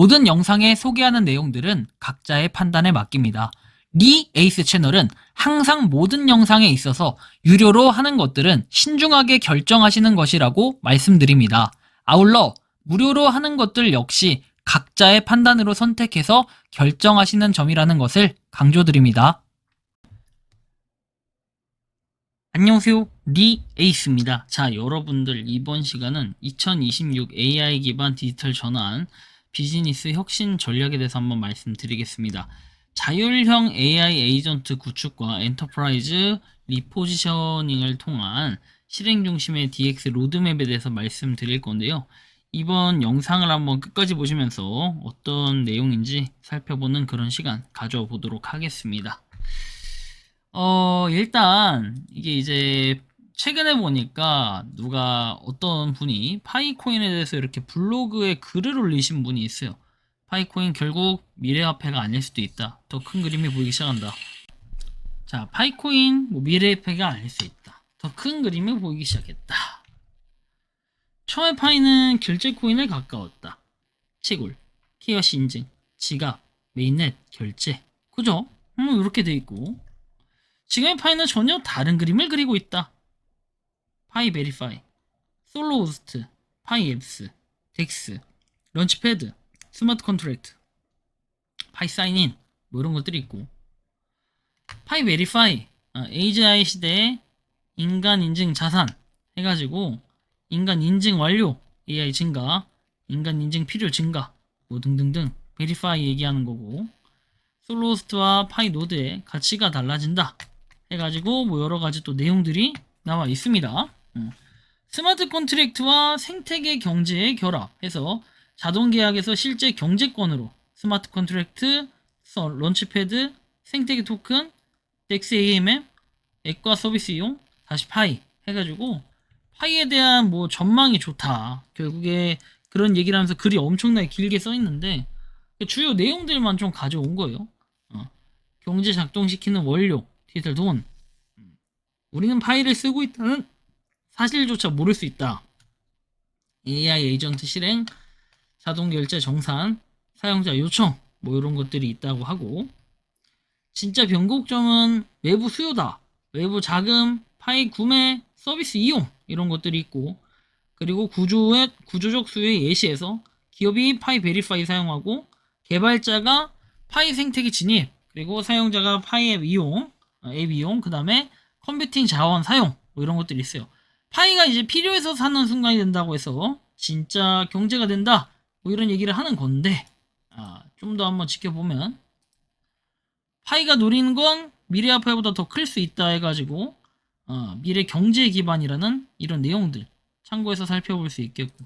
모든 영상에 소개하는 내용들은 각자의 판단에 맡깁니다. 리 에이스 채널은 항상 모든 영상에 있어서 유료로 하는 것들은 신중하게 결정하시는 것이라고 말씀드립니다. 아울러 무료로 하는 것들 역시 각자의 판단으로 선택해서 결정하시는 점이라는 것을 강조드립니다. 안녕하세요. 리 에이스입니다. 자, 여러분들 이번 시간은 2026 AI 기반 디지털 전환 비즈니스 혁신 전략에 대해서 한번 말씀드리겠습니다. 자율형 AI 에이전트 구축과 엔터프라이즈 리포지셔닝을 통한 실행 중심의 DX 로드맵에 대해서 말씀드릴 건데요. 이번 영상을 한번 끝까지 보시면서 어떤 내용인지 살펴보는 그런 시간 가져보도록 하겠습니다. 일단 이게 이제 최근에 보니까 어떤 분이 파이코인에 대해서 이렇게 블로그에 글을 올리신 분이 있어요. 파이코인 결국 미래화폐가 아닐 수도 있다. 더 큰 그림이 보이기 시작한다. 자, 파이코인 미래화폐가 아닐 수 있다. 더 큰 그림이 보이기 시작했다. 처음에 파이는 결제 코인을 가까웠다. 채굴, KYC 인증, 지갑, 메인넷, 결제. 그죠? 이렇게 돼 있고. 지금의 파이는 전혀 다른 그림을 그리고 있다. 파이 베리파이, 솔로호스트, 파이 앱스, 덱스, 런치패드, 스마트 컨트랙트, 파이 사인인 이런 것들이 있고, 파이 베리파이, AGI 시대의 인간 인증 자산 해가지고 인간 인증 완료, AI 증가, 인간 인증 필요 증가 등등등 베리파이 얘기하는 거고, 솔로호스트와 파이 노드의 가치가 달라진다 해가지고 여러가지 또 내용들이 나와 있습니다. 스마트 컨트랙트와 생태계 경제의 결합해서 자동 계약에서 실제 경제권으로 스마트 컨트랙트, 런치패드, 생태계 토큰, 덱스 AMM, 액과 서비스 이용, 다시 파이 해가지고 파이에 대한 전망이 좋다. 결국에 그런 얘기를 하면서 글이 엄청나게 길게 써 있는데 주요 내용들만 좀 가져온 거예요. 경제 작동시키는 원료, 디지털 돈. 우리는 파이를 쓰고 있다는 사실조차 모를 수 있다. AI 에이전트 실행, 자동 결제 정산, 사용자 요청 이런 것들이 있다고 하고, 진짜 변곡점은 외부 수요다. 외부 자금, 파이 구매, 서비스 이용 이런 것들이 있고, 그리고 구조적 수요의 예시에서 기업이 파이 베리파이 사용하고 개발자가 파이 생태계 진입, 그리고 사용자가 파이 앱 이용, 그 다음에 컴퓨팅 자원 사용 이런 것들이 있어요. 파이가 이제 필요해서 사는 순간이 된다고 해서 진짜 경제가 된다 이런 얘기를 하는 건데, 좀 더 한번 지켜보면 파이가 노리는 건 미래화폐보다 더 클 수 있다 해가지고 미래 경제 기반이라는 이런 내용들 참고해서 살펴볼 수 있겠고,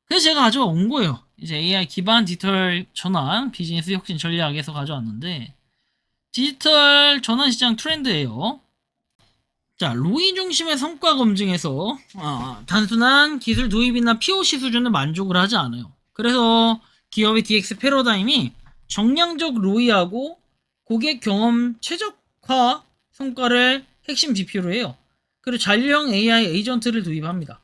그래서 제가 가져온 거예요. 이제 AI 기반 디지털 전환 비즈니스 혁신 전략에서 가져왔는데, 디지털 전환 시장 트렌드예요. 자, 로이 중심의 성과 검증에서 단순한 기술 도입이나 POC 수준을 만족을 하지 않아요. 그래서 기업의 DX 패러다임이 정량적 로이하고 고객 경험 최적화 성과를 핵심 지표로 해요. 그리고 잔류형 AI 에이전트를 도입합니다.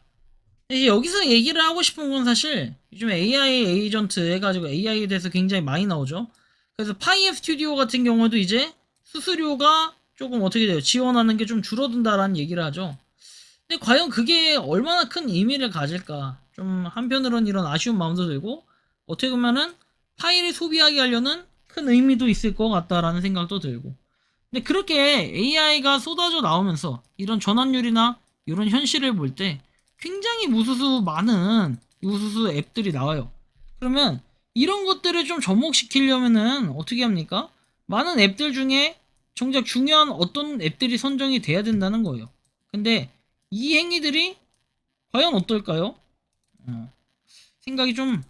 이제 여기서 얘기를 하고 싶은 건 사실 요즘 AI 에이전트 해가지고 AI에 대해서 굉장히 많이 나오죠. 그래서 파이앱 스튜디오 같은 경우도 이제 수수료가 조금 어떻게 돼요? 지원하는 게 좀 줄어든다라는 얘기를 하죠. 근데 과연 그게 얼마나 큰 의미를 가질까? 좀 한편으로는 이런 아쉬운 마음도 들고, 어떻게 보면은 파일을 소비하게 하려는 큰 의미도 있을 것 같다라는 생각도 들고. 근데 그렇게 AI가 쏟아져 나오면서 이런 전환율이나 이런 현실을 볼 때 굉장히 많은 우수수 앱들이 나와요. 그러면 이런 것들을 좀 접목시키려면은 어떻게 합니까? 많은 앱들 중에 정작 중요한 어떤 앱들이 선정이 돼야 된다는 거예요. 근데 이 행위들이 과연 어떨까요? 생각이 좀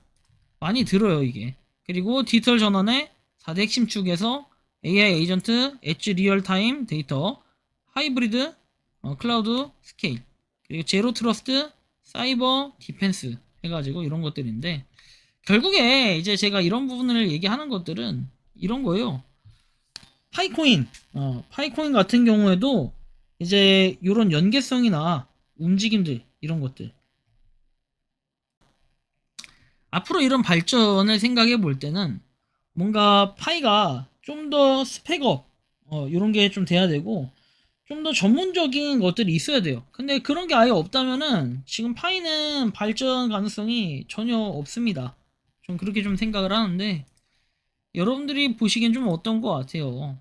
많이 들어요, 이게. 그리고 디지털 전환의 4대 핵심 축에서 AI 에이전트, 엣지 리얼타임 데이터, 하이브리드, 클라우드 스케일, 그리고 제로 트러스트, 사이버 디펜스 해가지고 이런 것들인데, 결국에 이제 제가 이런 부분을 얘기하는 것들은 이런 거예요. 파이코인 같은 경우에도 이제 이런 연계성이나 움직임들 이런 것들, 앞으로 이런 발전을 생각해 볼 때는 뭔가 파이가 좀 더 스펙업, 이런 게 좀 돼야 되고, 좀 더 전문적인 것들이 있어야 돼요. 근데 그런 게 아예 없다면은 지금 파이는 발전 가능성이 전혀 없습니다. 좀 그렇게 좀 생각을 하는데, 여러분들이 보시기엔 좀 어떤 것 같아요.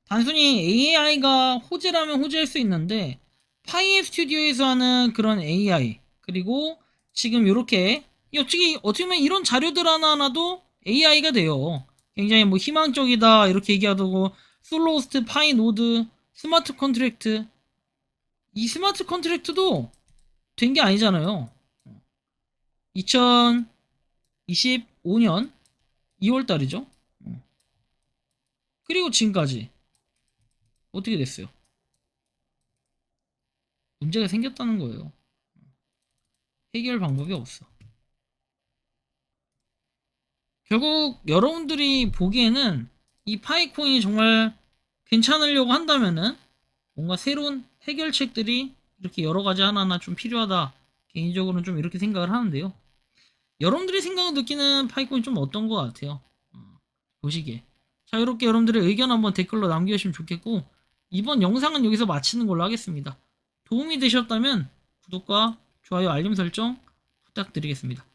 단순히 AI가 호재라면 호재일 수 있는데 파이앱 스튜디오에서 하는 그런 AI, 그리고 지금 이렇게 어떻게 보면 이런 자료들 하나하나도 AI가 돼요. 굉장히 뭐 희망적이다 이렇게 얘기하고, 솔로호스트, 파이 노드, 스마트 컨트랙트, 이 스마트 컨트랙트도 된 게 아니잖아요. 2025년 2월 달이죠. 그리고 지금까지 어떻게 됐어요? 문제가 생겼다는 거예요. 해결 방법이 없어. 결국 여러분들이 보기에는 이 파이코인이 정말 괜찮으려고 한다면은 뭔가 새로운 해결책들이 이렇게 여러 가지 하나하나 좀 필요하다. 개인적으로는 좀 이렇게 생각을 하는데요. 여러분들이 생각을 느끼는 파이코인 좀 어떤 것 같아요? 보시기에. 자, 이렇게 여러분들의 의견 한번 댓글로 남겨주시면 좋겠고, 이번 영상은 여기서 마치는 걸로 하겠습니다. 도움이 되셨다면 구독과 좋아요, 알림 설정 부탁드리겠습니다.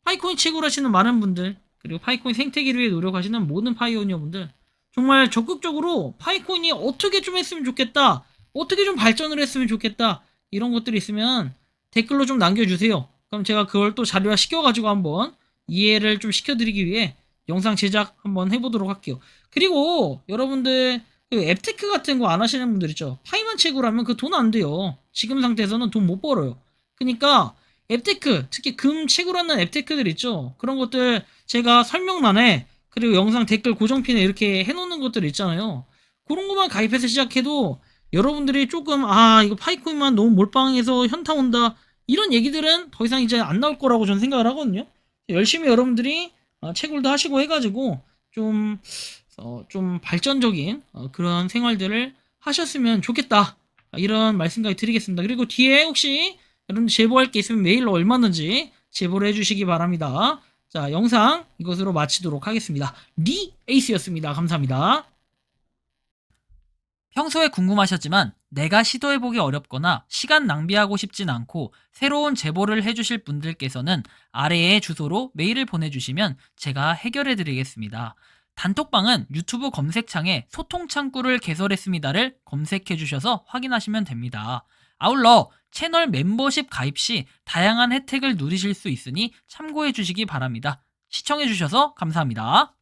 파이코인 채굴 하시는 많은 분들, 그리고 파이코인 생태계를 위해 노력하시는 모든 파이오니어분들, 정말 적극적으로 파이코인이 어떻게 좀 했으면 좋겠다, 어떻게 좀 발전을 했으면 좋겠다, 이런 것들이 있으면 댓글로 좀 남겨주세요. 그럼 제가 그걸 또 자료화 시켜가지고 한번 이해를 좀 시켜드리기 위해 영상 제작 한번 해보도록 할게요. 그리고 여러분들 그 앱테크 같은 거 안 하시는 분들 있죠. 파이만 채굴하면 그 돈 안 돼요. 지금 상태에서는 돈 못 벌어요. 그러니까 앱테크, 특히 금 채굴하는 앱테크들 있죠. 그런 것들 제가 설명란에 그리고 영상 댓글 고정핀에 이렇게 해놓는 것들 있잖아요. 그런 것만 가입해서 시작해도 여러분들이 조금 이거 파이코인만 너무 몰빵해서 현타 온다, 이런 얘기들은 더 이상 이제 안 나올 거라고 저는 생각을 하거든요. 열심히 여러분들이 채굴도 하시고 해가지고 좀 발전적인 그런 생활들을 하셨으면 좋겠다, 이런 말씀까지 드리겠습니다. 그리고 뒤에 혹시 여러분 제보할 게 있으면 메일로 얼마든지 제보를 해주시기 바랍니다. 자, 영상 이것으로 마치도록 하겠습니다. 리 에이스였습니다. 감사합니다. 평소에 궁금하셨지만 내가 시도해보기 어렵거나 시간 낭비하고 싶진 않고 새로운 제보를 해주실 분들께서는 아래의 주소로 메일을 보내주시면 제가 해결해드리겠습니다. 단톡방은 유튜브 검색창에 소통창구를 개설했습니다를 검색해주셔서 확인하시면 됩니다. 아울러 채널 멤버십 가입 시 다양한 혜택을 누리실 수 있으니 참고해주시기 바랍니다. 시청해주셔서 감사합니다.